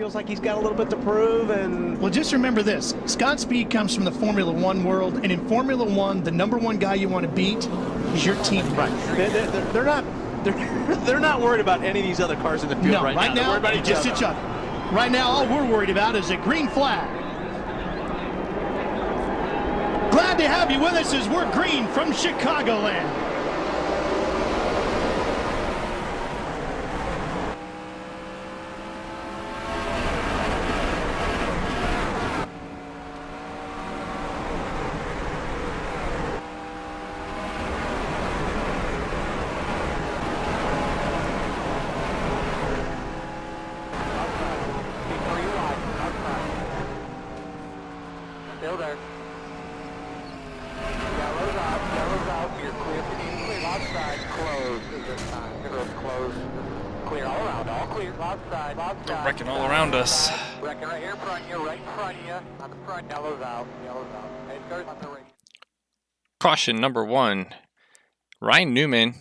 feels like he's got a little bit to prove. And well, just remember this: Scott Speed comes from the Formula One world, and in Formula One, the #1 guy you want to beat is your teammate. Right? They're not worried about any of these other cars in the field right now. They're worried about each other. Right now, all we're worried about is a green flag. Glad to have you with us as we're green from Chicagoland. Still there. Yellow's out. You're clear. Clear outside. Closed this time. The road's closed. Clear all around. All clear. Outside. They're wrecking all around us. Wrecking right here in front of you. Right in front of you. On the front. Yellow's out. Hey, cars on the radio. Caution number 1. Ryan Newman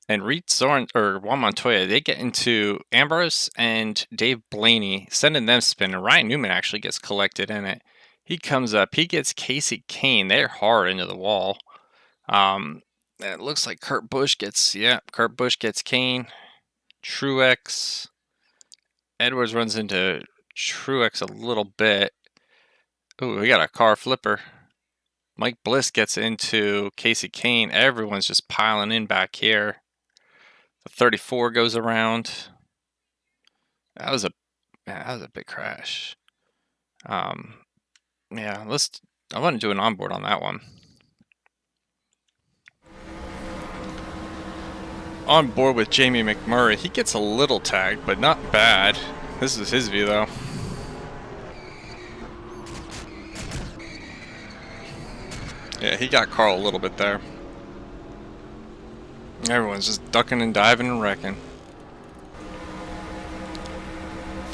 and Reed Zorn or Juan Montoya, they get into Ambrose and Dave Blaney, sending them spinning. Ryan Newman actually gets collected in it. He comes up, he gets Casey Kane. They're hard into the wall. It looks like Kurt Busch gets Kane. Truex. Edwards runs into Truex a little bit. Ooh, we got a car flipper. Mike Bliss gets into Casey Kane. Everyone's just piling in back here. The 34 goes around. That was a big crash. Yeah, I want to do an onboard on that one. On board with Jamie McMurray. He gets a little tagged, but not bad. This is his view, though. Yeah, he got Carl a little bit there. Everyone's just ducking and diving and wrecking.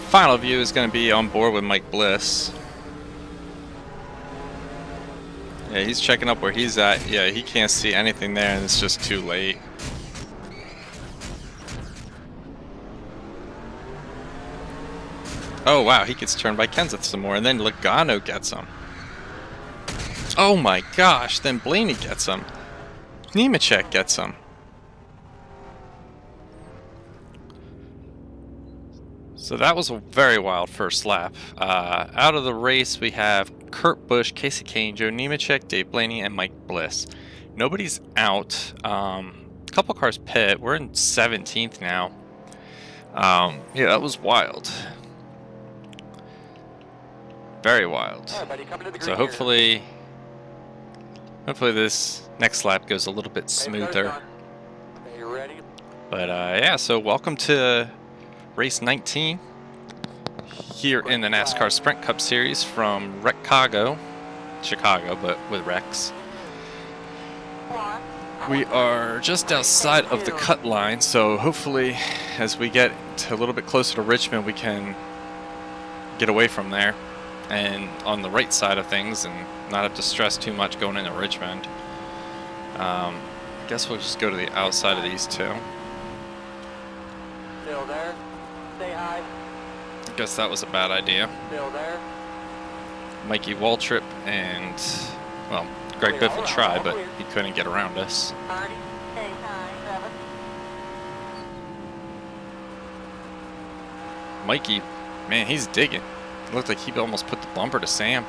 Final view is going to be on board with Mike Bliss. Yeah, he's checking up where he's at. Yeah, he can't see anything there, and it's just too late. Oh, wow, he gets turned by Kenseth some more, and then Logano gets him. Oh my gosh, then Blaney gets him. Nemechek gets him. So that was a very wild first lap. Out of the race, we have Kurt Busch, Casey Kane, Joe Nemechek, Dave Blaney, and Mike Bliss. Nobody's out. A couple cars pit. We're in 17th now. Yeah, that was wild. Very wild. All right, buddy, coming to the So green hopefully this next lap goes a little bit smoother. Are you ready? But yeah, so welcome to race 19 here in the NASCAR Sprint Cup Series from Chicago, but with Rex. We are just outside of the cut line, so hopefully as we get a little bit closer to Richmond, we can get away from there and on the right side of things and not have to stress too much going into Richmond. I guess we'll just go to the outside of these two. Still there. Say hi. I guess that was a bad idea. Still there. Mikey Waltrip and, well, Greg Biffle tried, but he couldn't get around us. Arnie. Say hi. 7. Mikey, man, he's digging. It looked like he almost put the bumper to Sam.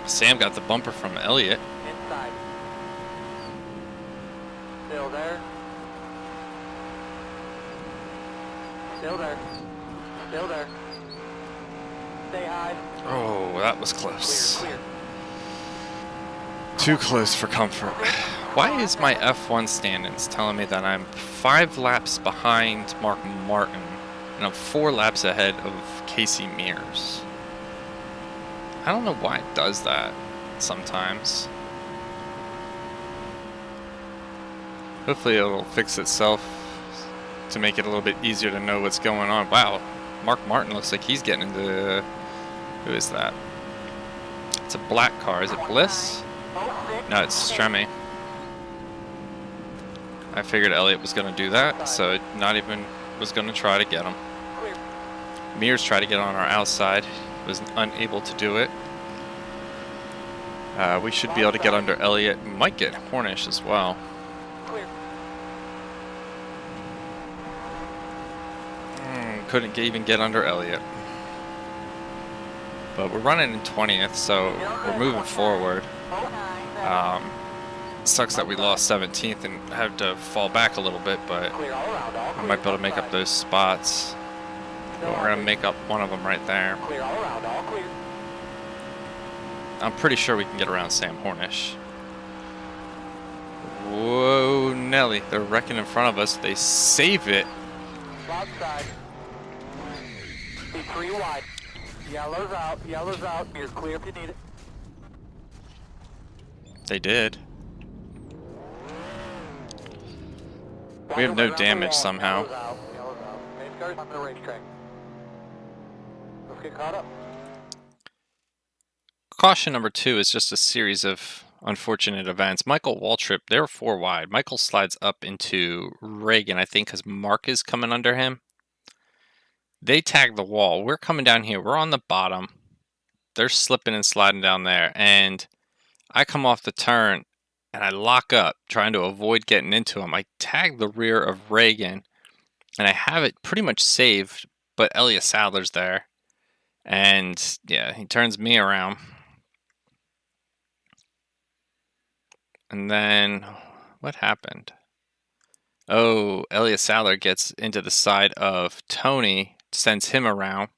Sam got the bumper from Elliott. Inside. Still there. Still there. Still there. Say hi. Oh, that was close. Clear. Too close for comfort. Why is my F1 standings telling me that I'm 5 laps behind Mark Martin and I'm 4 laps ahead of Casey Mears? I don't know why it does that sometimes. Hopefully it'll fix itself to make it a little bit easier to know what's going on. Wow, Mark Martin looks like he's getting into... Who is that? It's a black car. Is it Bliss? No, it's Stremme. I figured Elliott was going to do that, so not even was going to try to get him. Clear. Mears tried to get on our outside, was unable to do it. We should be able to get under Elliott. Might get Hornish as well. Clear. Couldn't even get under Elliott. But we're running in 20th, so we're moving forward. Sucks that we lost 17th and have to fall back a little bit, but Clear all around. All we clear. might be able to make up those spots. But we're going to make up one of them right there. Clear all around. All clear. I'm pretty sure we can get around Sam Hornish. Whoa, Nelly. They're wrecking in front of us. They save it. Outside. Be 3 wide. Yellow's out. Yellow's out. You're clear if you need it. They did. We have no damage somehow. Yellow's out. Yellow's out. Main cars on the racetrack. Let's get caught up. Caution number 2 is just a series of unfortunate events. Michael Waltrip, they were 4 wide. Michael slides up into Reagan, I think, because Mark is coming under him. They tag the wall. We're coming down here. We're on the bottom. They're slipping and sliding down there. And I come off the turn and I lock up, trying to avoid getting into him. I tag the rear of Reagan and I have it pretty much saved, but Elliott Sadler's there. And yeah, he turns me around. And then, what happened? Oh, Elliott Sadler gets into the side of Tony, sends him around.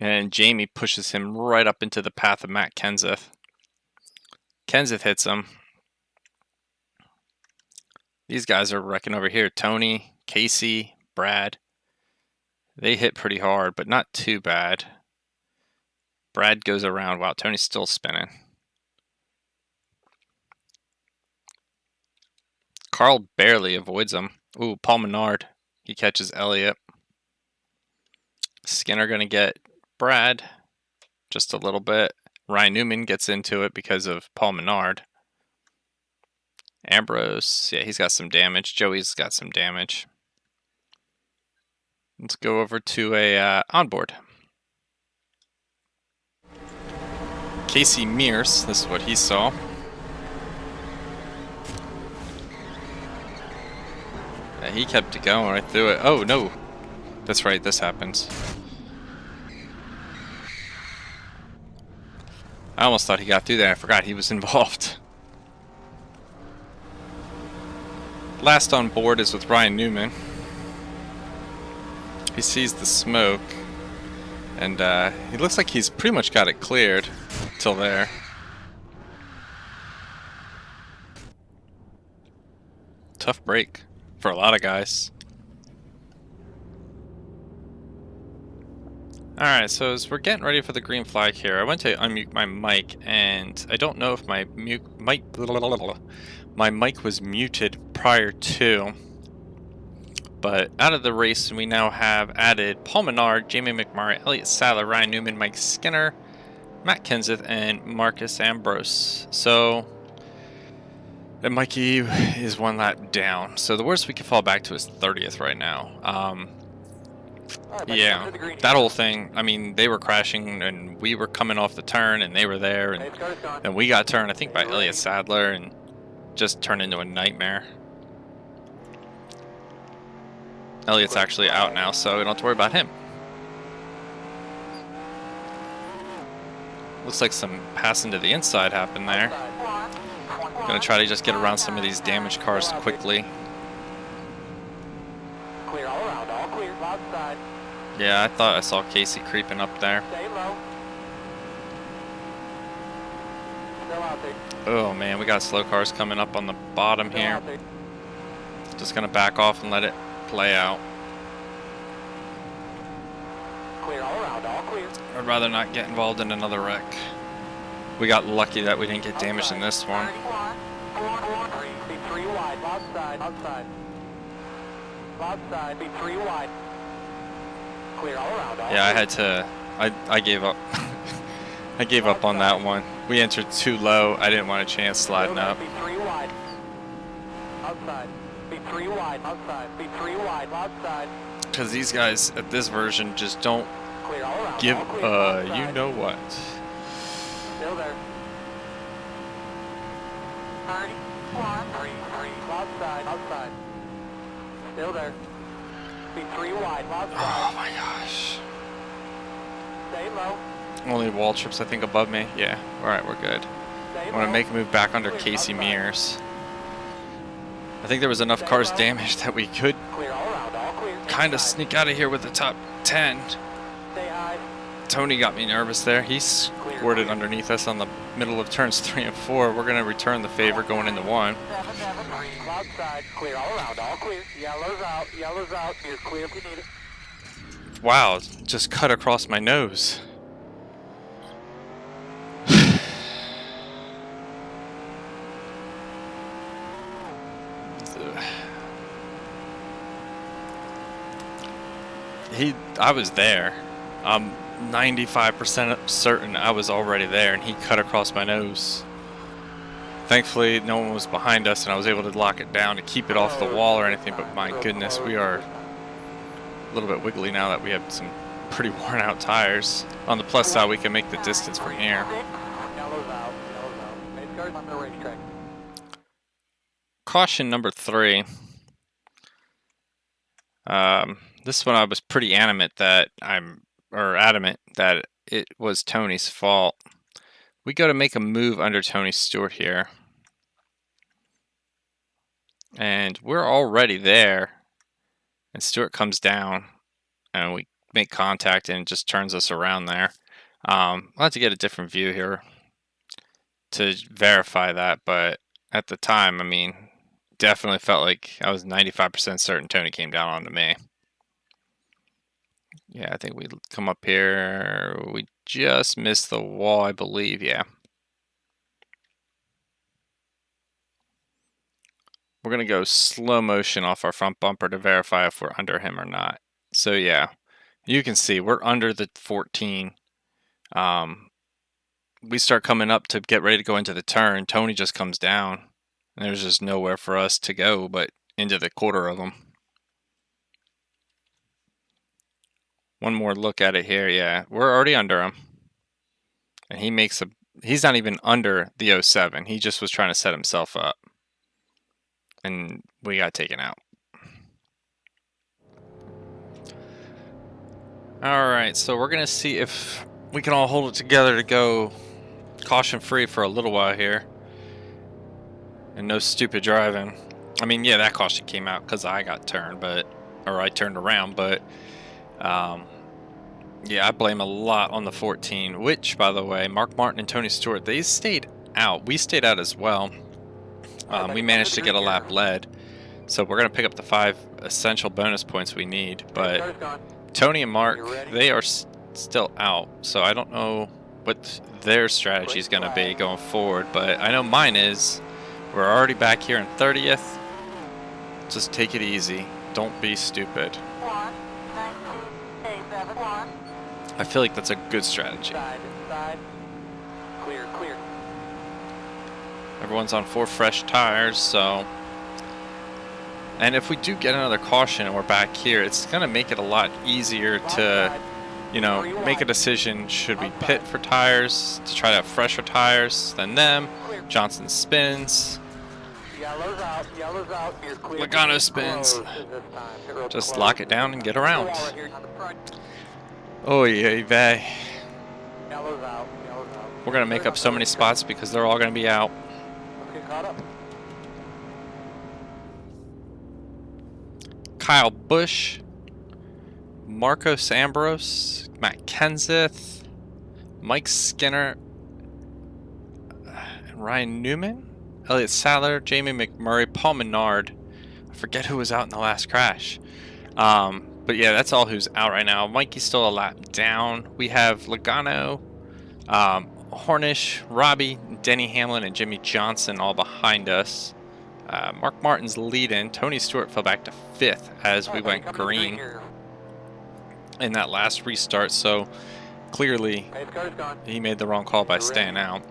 And Jamie pushes him right up into the path of Matt Kenseth. Kenseth hits him. These guys are wrecking over here. Tony, Casey, Brad. They hit pretty hard, but not too bad. Brad goes around. Wow, Tony's still spinning. Carl barely avoids him. Ooh, Paul Menard. He catches Elliott. Skinner going to get Brad just a little bit. Ryan Newman gets into it because of Paul Menard. Ambrose, yeah, he's got some damage. Joey's got some damage. Let's go over to a onboard. Casey Mears, this is what he saw. Yeah, he kept it going right through it. Oh, no. That's right, this happens. I almost thought he got through there. I forgot he was involved. Last on board is with Ryan Newman. He sees the smoke. And he looks like he's pretty much got it cleared till there. Tough break for a lot of guys. Alright, so as we're getting ready for the green flag here, I went to unmute my mic, and I don't know if my mic was muted prior to, but out of the race we now have added Paul Menard, Jamie McMurray, Elliott Sadler, Ryan Newman, Mike Skinner, Matt Kenseth, and Marcus Ambrose. So, and Mikey is 1 lap down, so the worst we can fall back to is 30th right now. Yeah, that whole thing, I mean, they were crashing and we were coming off the turn and they were there, and we got turned, I think, by Elliott Sadler and just turned into a nightmare. Elliott's actually out now, so we don't have to worry about him. Looks like some passing to the inside happened there. Gonna try to just get around some of these damaged cars quickly. Clear all around, all clear, outside. Yeah, I thought I saw Casey creeping up there. Stay low. Still out there. Oh man, we got slow cars coming up on the bottom Still here. out there. Just gonna back off and let it play out. Clear all around, all clear. I'd rather not get involved in another wreck. We got lucky that we didn't get damaged in this one. Be 3 wide, outside, outside. Outside, be 3 wide. Clear all around, all Yeah, I clear. had to, I gave up. I gave up on that one. We entered too low. I didn't want a chance sliding up. Be 3 wide. Outside, be 3 wide, outside. Speed 3 wide, outside. Because these guys at this version just don't Clear all around. give, all clear, outside. you know what. Still there. 30, 1, 3, outside, outside. Still there. Speed 3 wide, outside. Oh my gosh. Stay low. Only wall trips, I think, above me. Yeah, alright, we're good. Stay I want to low. make a move back under Clear, Casey outside. Mears. I think there was enough cars damaged that we could Clear all around, all clear. kind of Inside. sneak out of here with the top 10. Stay high. Tony got me nervous there. He squirted underneath us on the middle of turns 3 and 4. We're going to return the favor going into 1. 773. Outside. Clear all around. All clear. Yellow's out. Yellow's out. You're clear if you need it. Wow, just cut across my nose. I was there. I'm 95% certain I was already there, and he cut across my nose. Thankfully, no one was behind us, and I was able to lock it down to keep it off the wall or anything, but my goodness, we are a little bit wiggly now that we have some pretty worn out tires. On the plus side, we can make the distance from here. Yellow's out. Yellow's out. Pace cars on the racetrack. Caution number 3. This one I was pretty adamant that it was Tony's fault. We go to make a move under Tony Stewart here. And we're already there. And Stewart comes down and we make contact and it just turns us around there. I'll have to get a different view here to verify that, but at the time, I mean, definitely felt like I was 95% certain Tony came down onto me. Yeah, I think we come up here. We just missed the wall, I believe. Yeah. We're going to go slow motion off our front bumper to verify if we're under him or not. So, yeah, you can see we're under the 14. We start coming up to get ready to go into the turn. Tony just comes down. And there's just nowhere for us to go but into the quarter of them. One more look at it here. Yeah, we're already under him. And he's not even under the 07. He just was trying to set himself up. And we got taken out. Alright, so we're going to see if we can all hold it together to go caution free for a little while here. And no stupid driving. I mean, yeah, that caution came out because I got turned, or I turned around, but yeah, I blame a lot on the 14, which, by the way, Mark Martin and Tony Stewart, they stayed out. We stayed out as well. We managed to get a lap led, so we're going to pick up the 5 essential bonus points we need, but Tony and Mark, they are still out, so I don't know what their strategy is going to be going forward, but I know mine is. We're already back here in 30th. Just take it easy. Don't be stupid. I feel like that's a good strategy. Inside. Clear, clear. Everyone's on 4 fresh tires, so... And if we do get another caution and we're back here, it's going to make it a lot easier to, you know, make a decision. Should we pit for tires to try to have fresher tires than them? Johnson spins. Yellow's out. Yellow's out. You're clear. Logano spins. Just lock it down and get around. Oh yeah, vey. Yellow's out. Yellow's out. We're going to make up so many spots because they're all going to be out. Let's get caught up. Kyle Busch, Marcos Ambrose, Matt Kenseth, Mike Skinner, and Ryan Newman, Elliott Sadler, Jamie McMurray, Paul Menard. I forget who was out in the last crash. But yeah, that's all who's out right now. Mikey's still a lap down. We have Logano, Hornish, Robbie, Denny Hamlin, and Jimmie Johnson all behind us. Mark Martin's lead-in. Tony Stewart fell back to 5th as we went green in that last restart. So clearly he made the wrong call by staying out.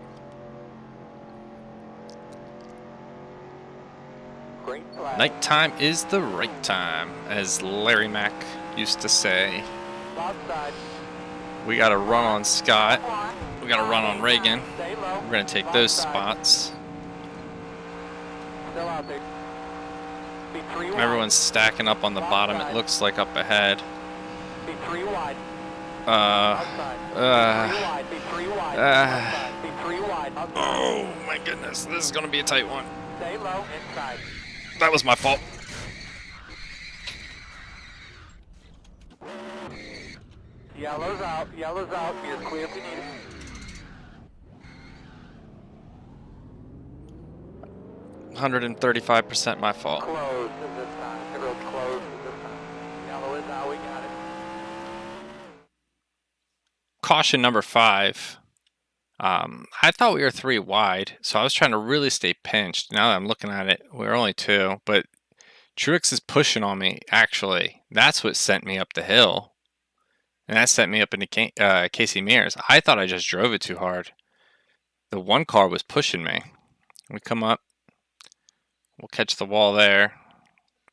Green flag. Nighttime is the right time, as Larry Mack used to say. Outside. We got to run on Scott. We got to run on Reagan. Stay low. We're going to take those spots. Still out there. Be 3 wide. Everyone's stacking up on the bottom, it looks like up ahead. Be 3 wide. Outside. Be 3 wide. Be 3 wide. Outside. Be 3 wide. Outside. Oh my goodness, this is going to be a tight one. Stay low. Inside. That was my fault. Yellow's out. Yellow's out. You're clear if you need it. %135% my fault. Closed at this time. The road's closed at this time. Yellow is out. We got it. Caution number 5. I thought we were 3 wide, so I was trying to really stay pinched. Now that I'm looking at it, we're only 2, but Truex is pushing on me, actually. That's what sent me up the hill. And that sent me up into Casey Mears. I thought I just drove it too hard. The one car was pushing me. We come up. We'll catch the wall there.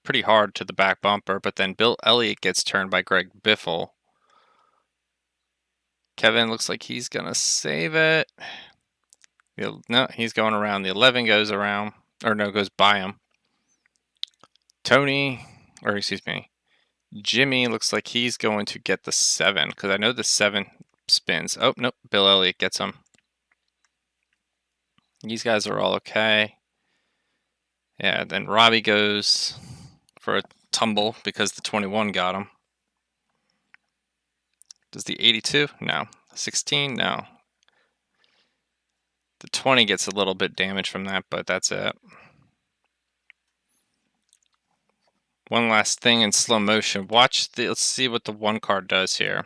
Pretty hard to the back bumper, but then Bill Elliott gets turned by Greg Biffle. Kevin looks like he's going to save it. No, he's going around. The 11 goes around, or no, goes by him. Jimmie looks like he's going to get the 7, because I know the 7 spins. Oh, nope, Bill Elliott gets him. These guys are all okay. Yeah, then Robbie goes for a tumble because the 21 got him. Does the 82? No. 16? No. The 20 gets a little bit damaged from that, but that's it. One last thing in slow motion. Let's see what the one car does here.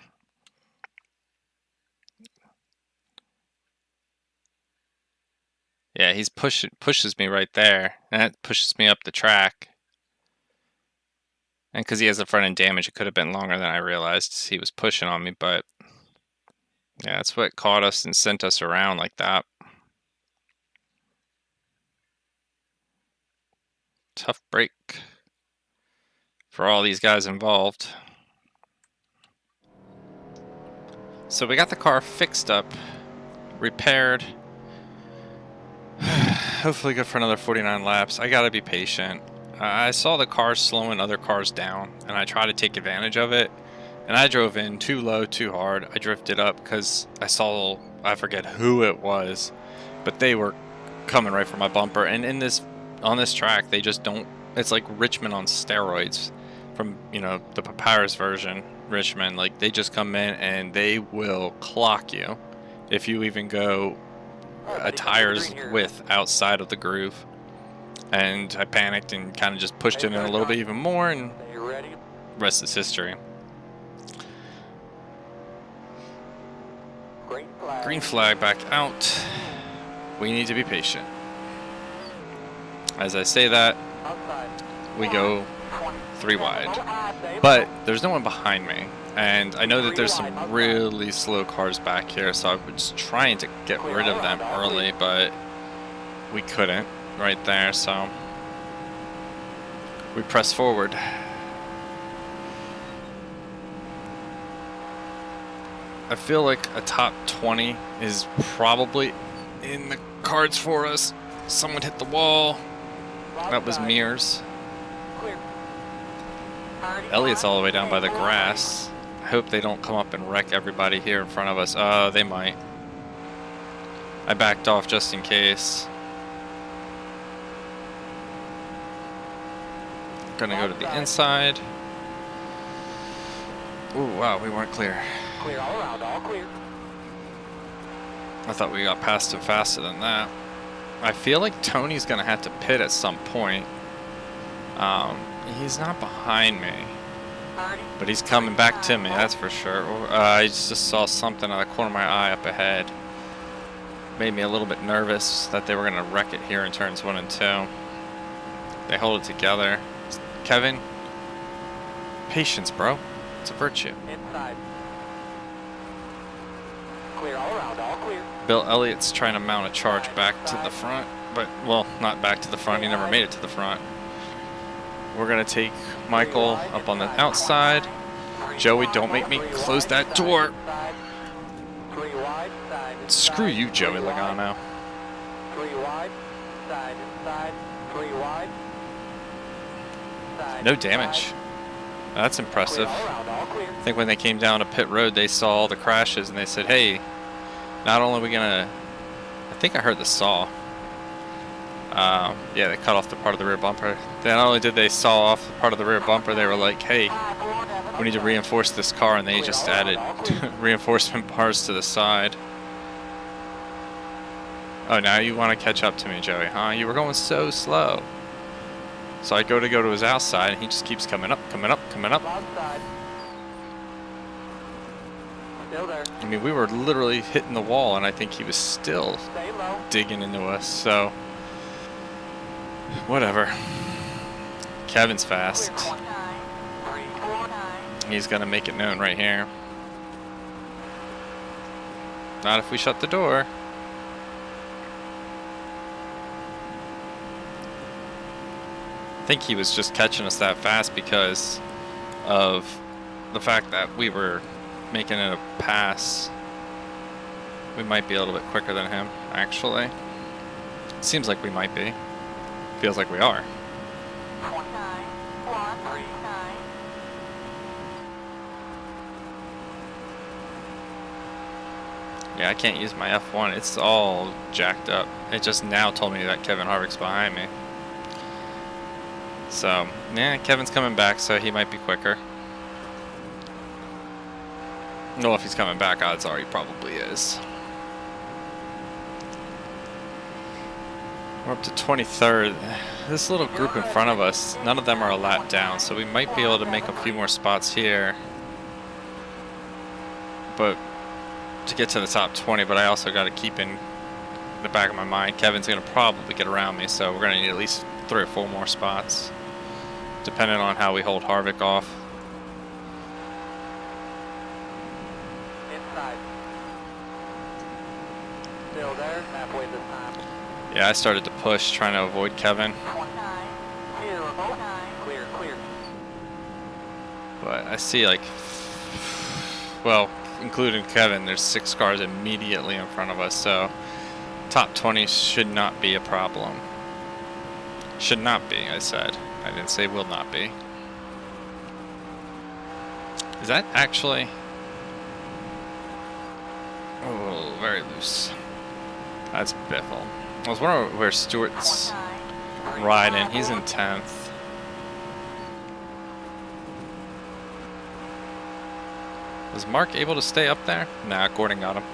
Yeah, he's pushes me right there. And that pushes me up the track. And because he has the front end damage, it could have been longer than I realized. He was pushing on me, but yeah, that's what caught us and sent us around like that. Tough break for all these guys involved. So we got the car fixed up, repaired. Hopefully good for another 49 laps. I gotta be patient. I saw the cars slowing other cars down, and I tried to take advantage of it. And I drove in too low, too hard. I drifted up because I saw, I forget who it was, but they were coming right for my bumper. And on this track, they just don't. It's like Richmond on steroids, from the Papyrus version. Richmond, like they just come in and they will clock you if you even go a tire's width outside of the groove. And I panicked and kind of just pushed it in a little bit even more, and rest is history. Green flag back out. We need to be patient. As I say that, we go 3 wide. But there's no one behind me. And I know that there's some really slow cars back here, so I was trying to get rid of them early, but we couldn't right there, so we press forward. I feel like a top 20 is probably in the cards for us. Someone hit the wall. That was Mears. Elliott's all the way down by the grass. I hope they don't come up and wreck everybody here in front of us. They might. I backed off just in case. Gonna go to the inside. Ooh, wow, we weren't clear. Clear all around, all clear. I thought we got past him faster than that. I feel like Tony's gonna have to pit at some point. He's not behind me, but he's coming back to me, that's for sure. I just saw something out of the corner of my eye up ahead. Made me a little bit nervous that they were gonna wreck it here in turns 1 and 2. They hold it together. Kevin, patience, bro. It's a virtue. Inside. Clear all around, all clear. Bill Elliott's trying to mount a charge back to the front, but, well, not back to the front. He never made it to the front. We're going to take Michael up on the outside. Joey, don't make me close that door. Screw you, Joey Logano. 3 wide, side inside, 3 wide. No damage. That's impressive. I think when they came down to pit road, they saw all the crashes and they said, hey, not only are we gonna, I think I heard the saw. Yeah, they cut off the part of the rear bumper. Then not only did they saw off part of the rear bumper, they were like, hey, we need to reinforce this car, and they just added reinforcement bars to the side. Oh, now you want to catch up to me, Joey, huh? You were going so slow. So I go to his outside, and he just keeps coming up, coming up, coming up. Still there. I mean, we were literally hitting the wall, and I think he was still Stay low. digging into us, so whatever. Kevin's fast. He's gonna make it known right here. Not if we shut the door. I think he was just catching us that fast because of the fact that we were making it a pass. We might be a little bit quicker than him, actually. It seems like we might be. Feels like we are. Yeah, I can't use my F1. It's all jacked up. It just now told me that Kevin Harvick's behind me. So, yeah, Kevin's coming back, so he might be quicker. No, if he's coming back, odds are he probably is. We're up to 23rd. This little group in front of us, none of them are a lap down, so we might be able to make a few more spots here. But to get to the top 20, but I also got to keep in the back of my mind, Kevin's going to probably get around me, so we're going to need at least 3 or 4 more spots, depending on how we hold Harvick off. Inside. Still there, halfway this time. Yeah, I started to push, trying to avoid Kevin. Clear, clear. But I see, like, well, including Kevin, there's 6 cars immediately in front of us, so top 20 should not be a problem. Should not be, I said. I didn't say will not be. Is that actually... Oh, very loose. That's Biffle. I was wondering where Stewart's riding. He's in 10th. Was Mark able to stay up there? Nah, Gordon got him.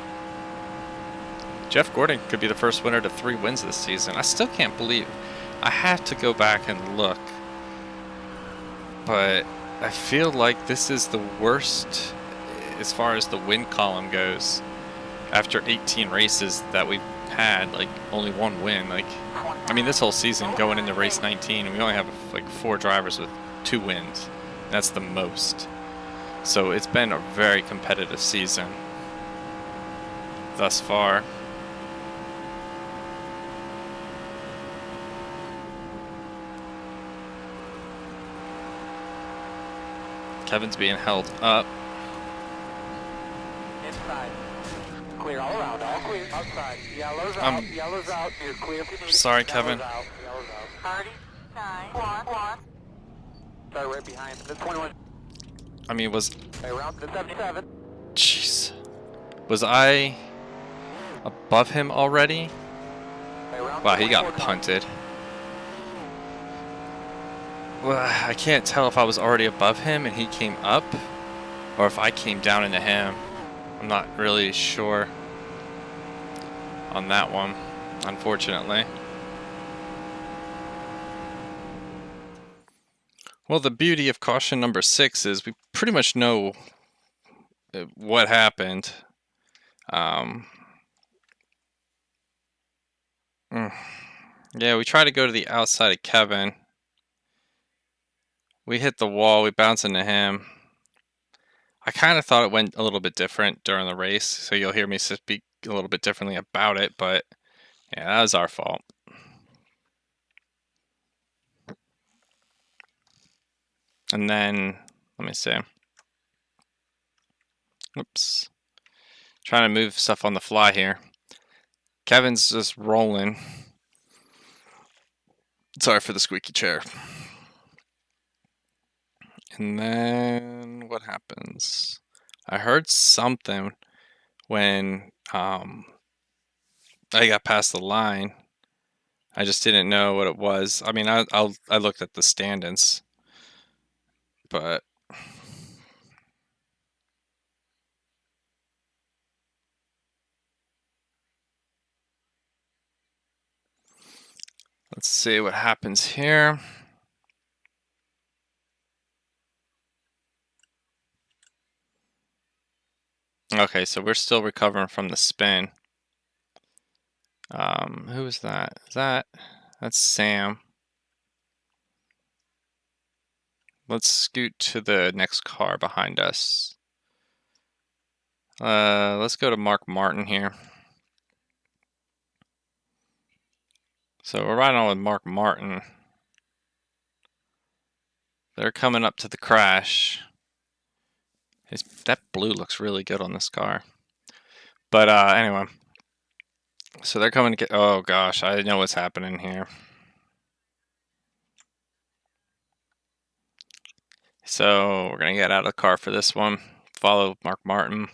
Jeff Gordon could be the first winner to 3 wins this season. I still can't believe. I have to go back and look. But I feel like this is the worst as far as the win column goes. After 18 races that we've had, like, only 1 win. Like, I mean, this whole season going into race 19, we only have like 4 drivers with 2 wins. That's the most. So it's been a very competitive season thus far. Kevin's being held up. Inside. Clear all around, all clear. Outside. Yellow's out, yellow's out. You're clear if you need. Sorry, Kevin. Yellow's out. 39, 1. Start right behind. The 21. I mean, was... Around the 77. Jeez. Was I above him already? Wow, he got punted. Well, I can't tell if I was already above him and he came up, or if I came down into him. I'm not really sure on that one, unfortunately. Well, the beauty of caution number 6 is we pretty much know what happened. Yeah, we try to go to the outside of Kevin. We hit the wall, we bounce into him. I kind of thought it went a little bit different during the race, so you'll hear me speak a little bit differently about it, but yeah, that was our fault. And then, let me see. Oops. Trying to move stuff on the fly here. Kevin's just rolling. Sorry for the squeaky chair. And then what happens? I heard something when I got past the line. I just didn't know what it was. I mean, I looked at the stand-ins, but let's see what happens here. Okay, so we're still recovering from the spin. Who is that? That's Sam. Let's scoot to the next car behind us. Let's go to Mark Martin here. So we're riding on with Mark Martin. They're coming up to the crash. That blue looks really good on this car. But anyway. So they're coming to get... Oh gosh, I know what's happening here. So we're going to get out of the car for this one. Follow Mark Martin.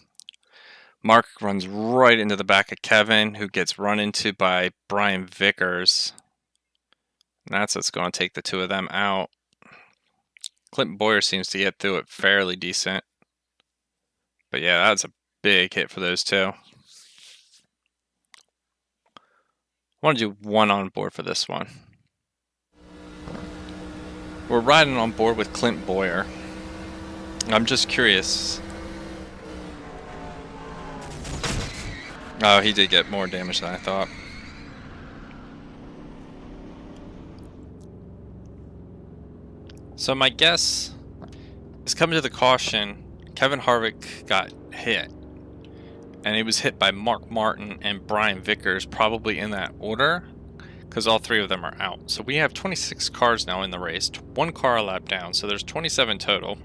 Mark runs right into the back of Kevin, who gets run into by Brian Vickers. And that's what's going to take the two of them out. Clinton Boyer seems to get through it fairly decent. But yeah, that's a big hit for those two. I want to do one on board for this one. We're riding on board with Clint Boyer. I'm just curious. Oh, he did get more damage than I thought. So my guess is coming to the caution, Kevin Harvick got hit. And he was hit by Mark Martin and Brian Vickers, probably in that order, because all three of them are out. So we have 26 cars now in the race, one car a lap down, so there's 27 total.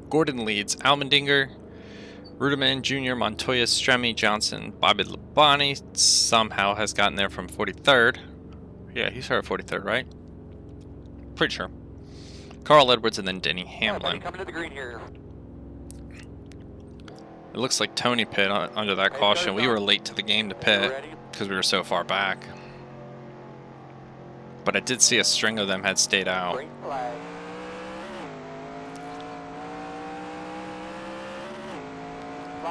Gordon leads. Allmendinger, Ruderman, Jr., Montoya, Jimmie Johnson, Bobby Labonte somehow has gotten there from 43rd. Yeah, he started 43rd, right? Pretty sure. Carl Edwards and then Denny Hamlin. Coming to the green here. It looks like Tony pit under that caution. We were late to the game to pit because we were so far back. But I did see a string of them had stayed out. Green flag.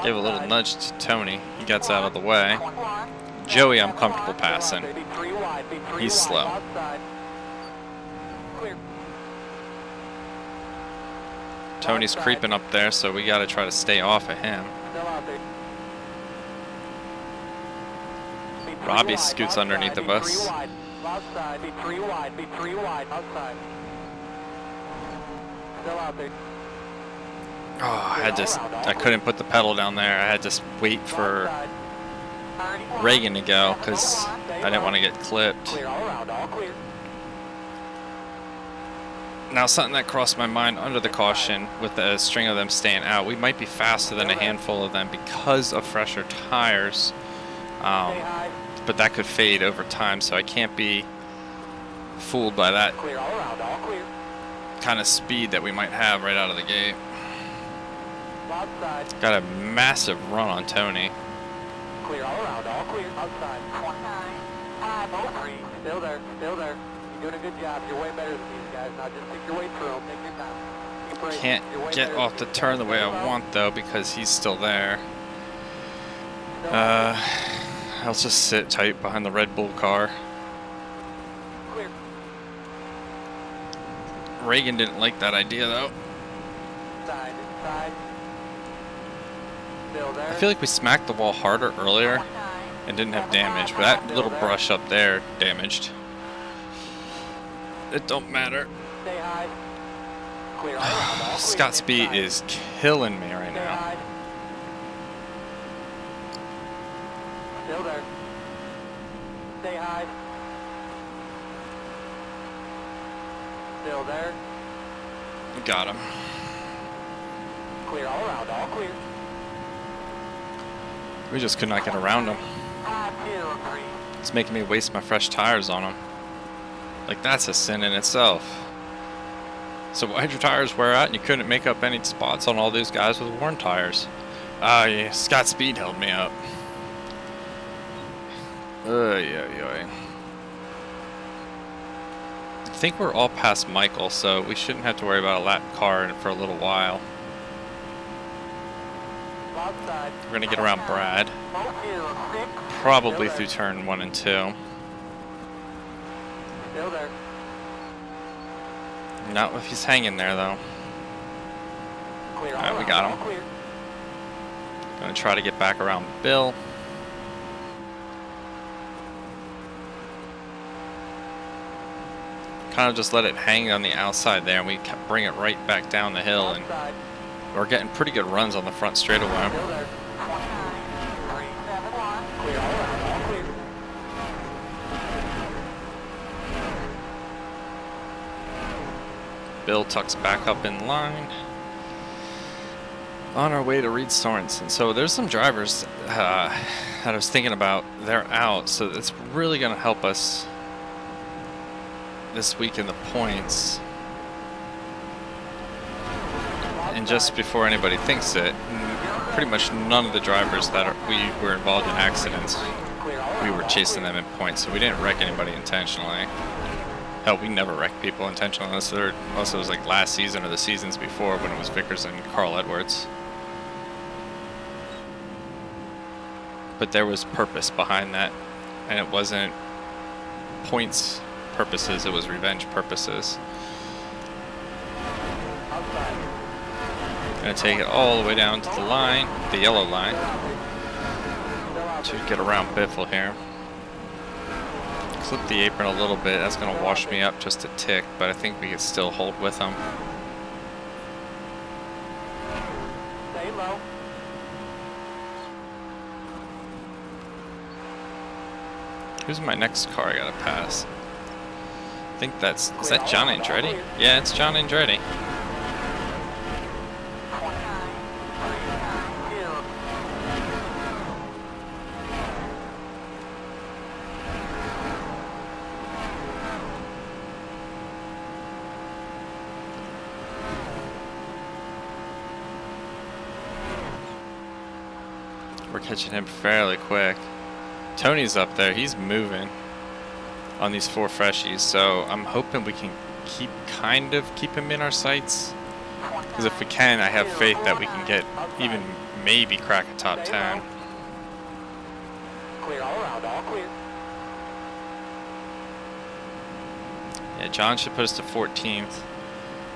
Gave a little nudge to Tony. He gets out of the way. Joey, I'm comfortable passing. He's slow. Tony's creeping up there, so we got to try to stay off of him. Robbie scoots underneath of us. Oh, I couldn't put the pedal down there. I had to wait for Reagan to go because I didn't want to get clipped. Now, something that crossed my mind under the caution with the string of them staying out, we might be faster than a handful of them because of fresher tires, but that could fade over time, so I can't be fooled by that kind of speed that we might have right out of the gate. Got a massive run on Tony. Clear all around, all clear, outside. 29, 503, still there, still there. You're doing a good job. You're way better than these guys. Now just pick your way through them. Take your time. Keep braking. Can't get off the turn the way I want though because he's still there. I'll just sit tight behind the Red Bull car. Clear. Reagan didn't like that idea though. Inside, inside. Still there. I feel like we smacked the wall harder earlier and didn't have damage, but that little brush up there damaged. It don't matter. Stay high. Clear all around, all clear. Scott Speed is killing me right Stay now. high. Still there. Stay high. Still there. We got him. Clear all around, all clear. We just could not get around him. 523. It's making me waste my fresh tires on him. Like, that's a sin in itself. So why'd your tires wear out and you couldn't make up any spots on all these guys with worn tires? Ah, yeah, Scott Speed held me up. Yeah. I think we're all past Michael, so we shouldn't have to worry about a lap car for a little while. Outside. We're gonna get around Brad, 406. probably through turn 1 and 2. Still there. Not if he's hanging there though. Clear all Alright, we around, got all him. clear. Gonna try to get back around Bill. Kind of just let it hang on the outside there, and we bring it right back down the hill, and Outside. we're getting pretty good runs on the front straightaway. Still there. 29. 371. Clear all around, all clear. Bill tucks back up in line. On our way to Reed Sorensen. So there's some drivers that I was thinking about. They're out, so it's really going to help us this week in the points. And just before anybody thinks it, pretty much none of the drivers that we were involved in accidents, we were chasing them in points, so we didn't wreck anybody intentionally. Hell, we never wrecked people intentionally unless it was like last season or the seasons before when it was Vickers and Carl Edwards. But there was purpose behind that, and it wasn't points purposes, it was revenge purposes. Gonna take it all the way down to the line, the yellow line, to get around Biffle here. Clip the apron a little bit, that's gonna wash me up just a tick, but I think we can still hold with them. Stay low. Who's my next car I gotta pass? I think is that John Andretti? Yeah, it's John Andretti. 29. We're catching him fairly quick. Tony's up there, he's moving on these 4 freshies, so I'm hoping we can keep him in our sights. Because if we can, I have faith that we can get even maybe crack a top 10. Clear all around, all clear. Yeah, John should put us to 14th.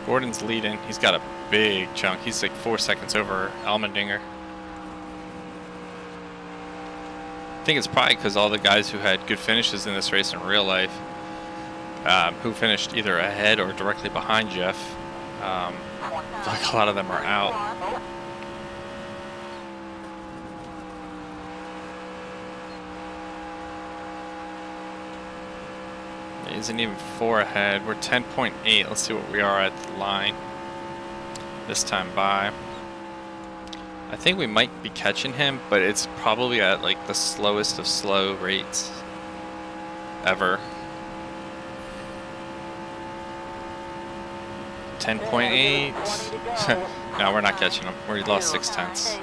Gordon's leading, he's got a big chunk, he's like 4 seconds over Almendinger. I think it's probably because all the guys who had good finishes in this race in real life, who finished either ahead or directly behind Jeff, like a lot of them are out. He isn't even 4 ahead. We're 10.8. Let's see what we are at the line this time by. I think we might be catching him, but it's probably at like the slowest of slow rates ever. 10.8. No, we're not catching him. We lost 6 tenths.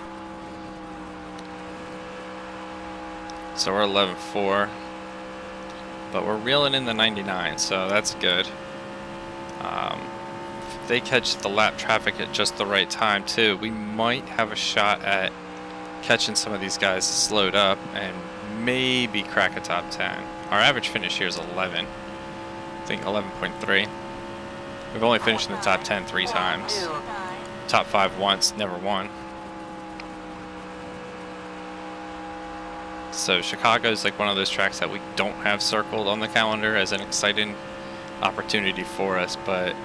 So we're 11.4. But we're reeling in the 99, so that's good. If they catch the lap traffic at just the right time too, we might have a shot at catching some of these guys slowed up and maybe crack a top 10. Our average finish here is 11. I think 11.3. We've only finished in the top 10 3 times. Top 5 once, never won. So Chicago is like one of those tracks that we don't have circled on the calendar as an exciting opportunity for us, but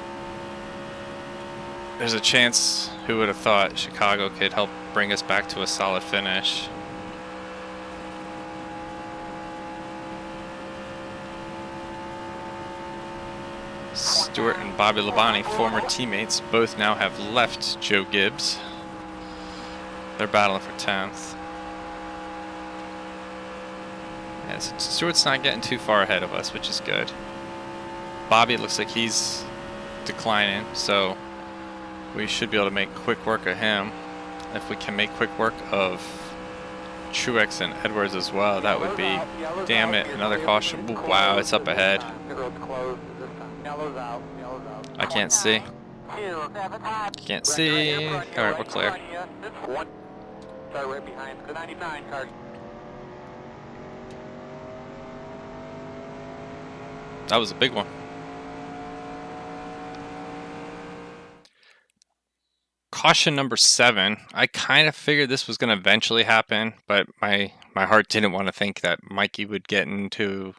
there's a chance, who would have thought, Chicago could help bring us back to a solid finish. Stewart and Bobby Labonte, former teammates, both now have left Joe Gibbs. They're battling for 10th. Yes, Stewart's not getting too far ahead of us, which is good. Bobby looks like he's declining, so we should be able to make quick work of him. If we can make quick work of Truex and Edwards as well, that would be, damn it, another caution. Ooh, wow, it's up ahead. I can't see. Can't see. Alright, we're clear. Start right behind the 99 car. That was a big one. Caution number 7. I kind of figured this was going to eventually happen, but my heart didn't want to think that Mikey would get into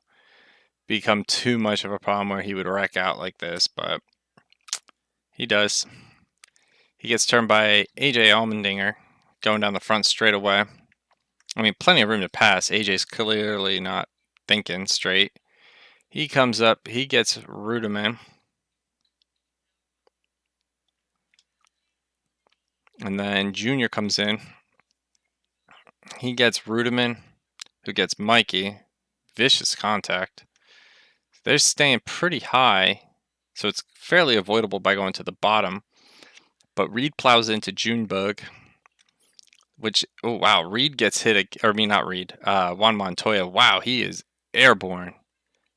become too much of a problem where he would wreck out like this, but he does. He gets turned by AJ Allmendinger going down the front straight away. I mean, plenty of room to pass. AJ's clearly not thinking straight. He comes up, he gets Rudeman. And then Junior comes in. He gets Rudeman, who gets Mikey. Vicious contact. They're staying pretty high, so it's fairly avoidable by going to the bottom. But Reed plows into Junebug, which, oh wow, Reed gets hit, or I mean not Reed, Juan Montoya. Wow, he is airborne.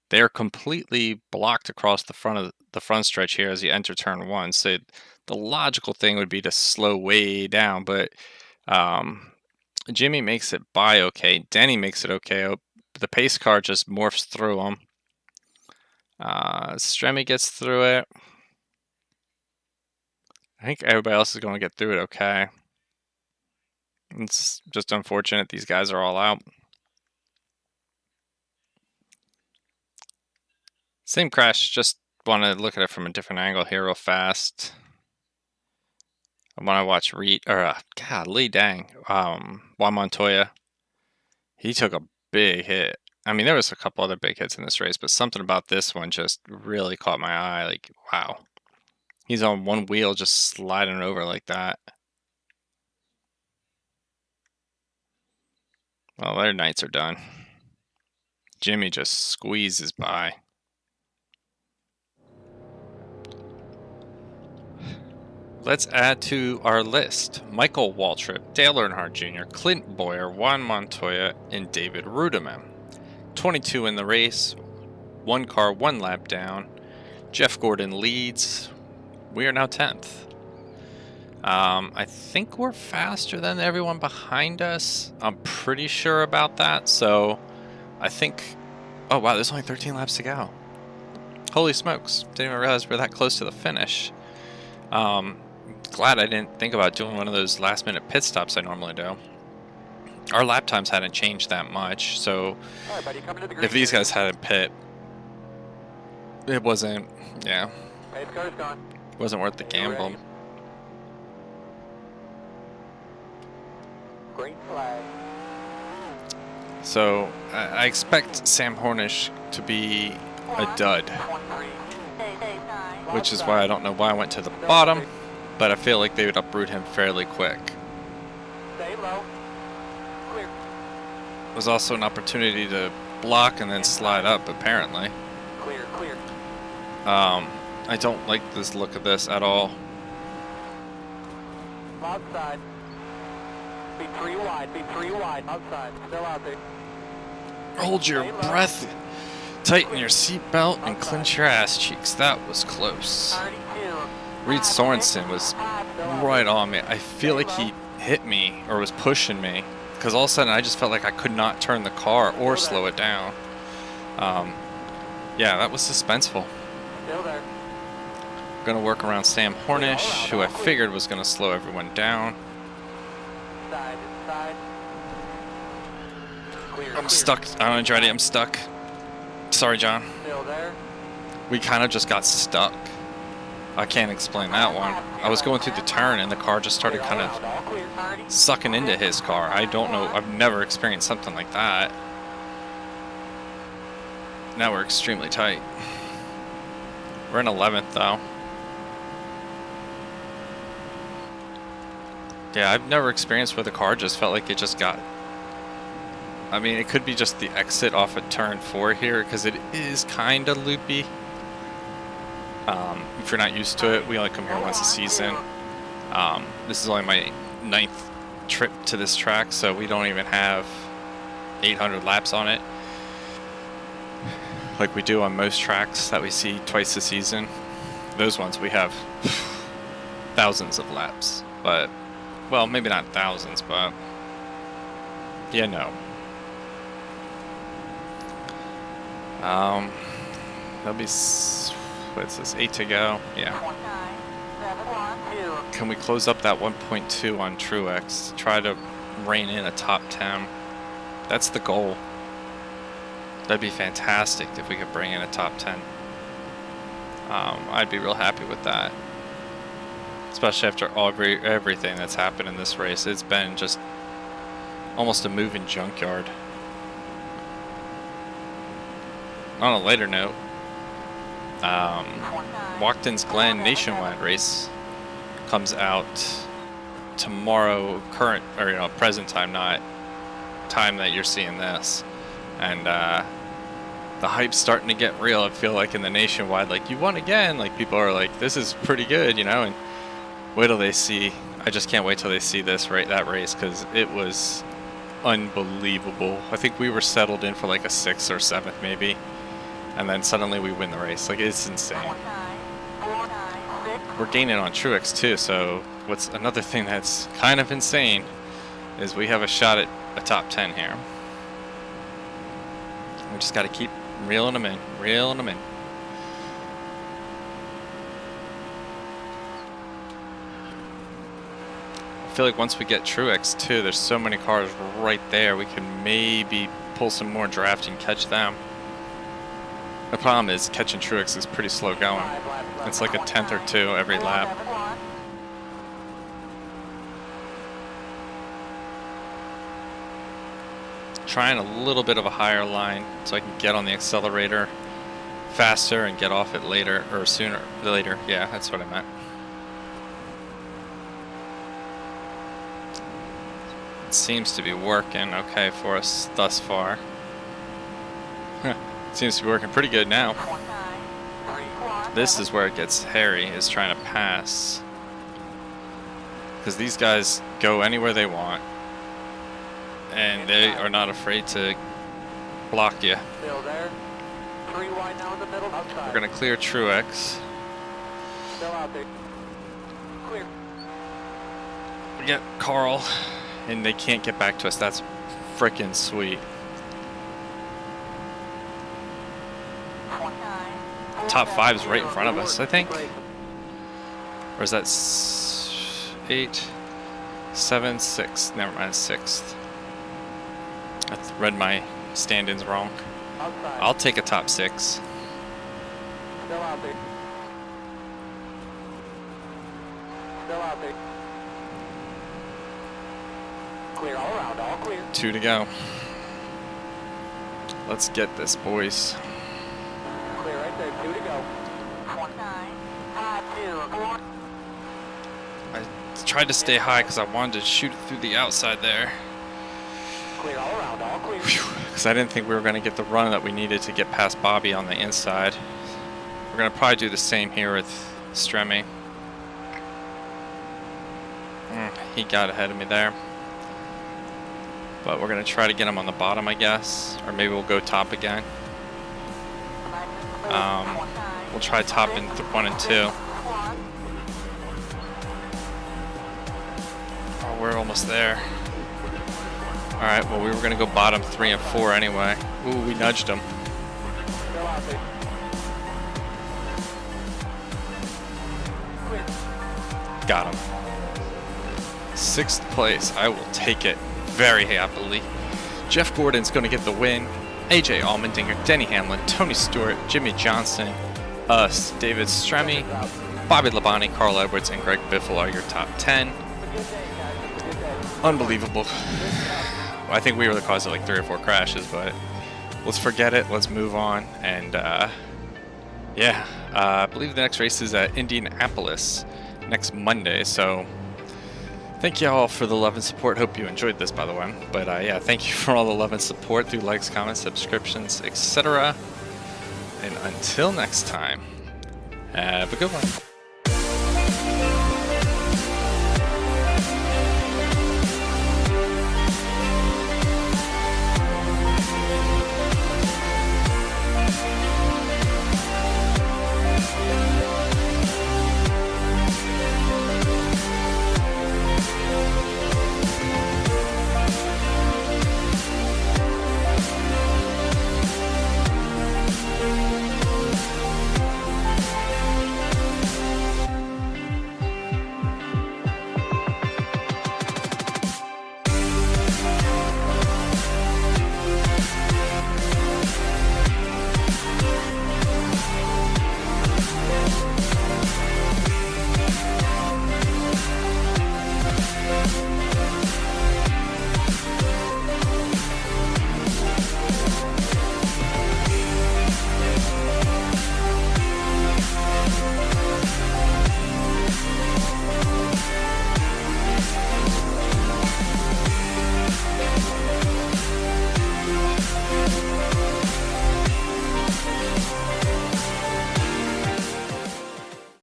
They're completely blocked across the front stretch here as you enter turn 1. So the logical thing would be to slow way down, but Jimmy makes it by okay. Denny makes it okay. The pace car just morphs through him. Stremme gets through it. I think everybody else is going to get through it okay. It's just unfortunate these guys are all out. Same crash, just want to look at it from a different angle here real fast. I want to watch Reed, or golly dang, Juan Montoya. He took a big hit. I mean, there was a couple other big hits in this race, but something about this one just really caught my eye. Like, wow. He's on one wheel just sliding over like that. Well, their nights are done. Jimmy just squeezes by. Let's add to our list Michael Waltrip, Dale Earnhardt Jr., Clint Boyer, Juan Montoya, and David Rudeman. 22 in the race, 1 car, 1 lap down. Jeff Gordon leads. We are now 10th. I think we're faster than everyone behind us. I'm pretty sure about that. So I think, oh wow, there's only 13 laps to go. Holy smokes, didn't even realize we're that close to the finish. Glad I didn't think about doing one of those last minute pit stops I normally do. Our lap times hadn't changed that much, so Right, buddy, if these guys hadn't pit, it wasn't, yeah, pace car's gone. wasn't worth the gamble. Green flag. So I expect Sam Hornish to be a dud, which is why I don't know why I went to the bottom, but I feel like they would uproot him fairly quick. Stay low. Clear. There's also an opportunity to block and then slide up, apparently. Clear, clear. I don't like this look of this at all. Outside. Be 3 wide, be 3 wide. Outside. Still out there. Hold your breath, tighten your seatbelt, and clench your ass cheeks. That was close. 32. Reed Sorensen was right on me. I feel like he hit me or was pushing me because all of a sudden I just felt like I could not turn the car or slow it down. Yeah, that was suspenseful. Still there. Gonna work around Sam Hornish, who I figured was gonna slow everyone down. Side, inside. Clear, I'm clear. stuck. Andretti, I'm stuck. Sorry, John. Still there. We kind of just got stuck. I can't explain that one. I was going through the turn and the car just started kind of All clear, Carney. sucking into his car. I don't know. I've never experienced something like that. Now we're extremely tight. We're in 11th though. Yeah, I've never experienced where the car just felt like it just got... I mean, it could be just the exit off of turn 4 here, because it is kind of loopy. If you're not used to it, we only come here once a season. This is only my 9th trip to this track, so we don't even have 800 laps on it like we do on most tracks that we see twice a season. Those ones we have thousands of laps, but, well, maybe not thousands, but yeah, no. That'll be, what's this, 8 to go? Yeah. Can we close up that 1.2 on Truex? Try to rein in a top 10. That's the goal. That'd be fantastic if we could bring in a top 10. I'd be real happy with that. Especially after everything that's happened in this race. It's been just almost a moving junkyard. On a lighter note, Watkins Glen Nationwide race comes out tomorrow, current, or present time, not time that you're seeing this. And the hype's starting to get real. I feel like in the Nationwide, like, you won again. Like, people are like, this is pretty good, and wait till they see. I just can't wait till they see this, that race, because it was unbelievable. I think we were settled in for like a 6th or 7th maybe, and then suddenly we win the race. Like, it's insane. We're gaining on Truex too, so what's another thing that's kind of insane is we have a shot at a top 10 here. We just got to keep reeling them in, reeling them in. I feel like once we get Truex too, there's so many cars right there, we can maybe pull some more draft and catch them. The problem is catching Truex is pretty slow going. It's like a 10th or 2 every lap. Trying a little bit of a higher line so I can get on the accelerator faster and get off it later, or sooner, later. Yeah, that's what I meant. It seems to be working okay for us thus far. Seems to be working pretty good now. This is where it gets hairy, is trying to pass. Because these guys go anywhere they want. And they are not afraid to block you. We're going to clear Truex. We get Carl, and they can't get back to us. That's frickin' sweet. Top 5 is right in front of us, I think. Or is that 8, 7, 6? Never mind, 6th. I read my stand-ins wrong. I'll take a top 6. Still out there. Still out there. Clear all around, all clear. 2 to go. Let's get this, boys. Clear right there, 2 to go. 4. I tried to stay high because I wanted to shoot it through the outside there. Clear all around, all clear. Because I didn't think we were going to get the run that we needed to get past Bobby on the inside. We're going to probably do the same here with Stremme. He got ahead of me there. But we're going to try to get him on the bottom, I guess. Or maybe we'll go top again. We'll try top in 1 and 2. Oh, we're almost there. Alright, well, we were going to go bottom 3 and 4 anyway. Ooh, we nudged him. Got him. 6th place. I will take it very happily. Jeff Gordon's going to get the win. AJ Allmendinger, Denny Hamlin, Tony Stewart, Jimmie Johnson, us, David Stremme, Bobby Labonte, Carl Edwards, and Greg Biffle are your top 10. Unbelievable. I think we were the cause of like 3 or 4 crashes, but let's forget it. Let's move on. And Yeah, I believe the next race is at Indianapolis next Monday. So thank you all for the love and support. Hope you enjoyed this, by the way. But yeah, thank you for all the love and support through likes, comments, subscriptions, etc. And until next time, have a good one.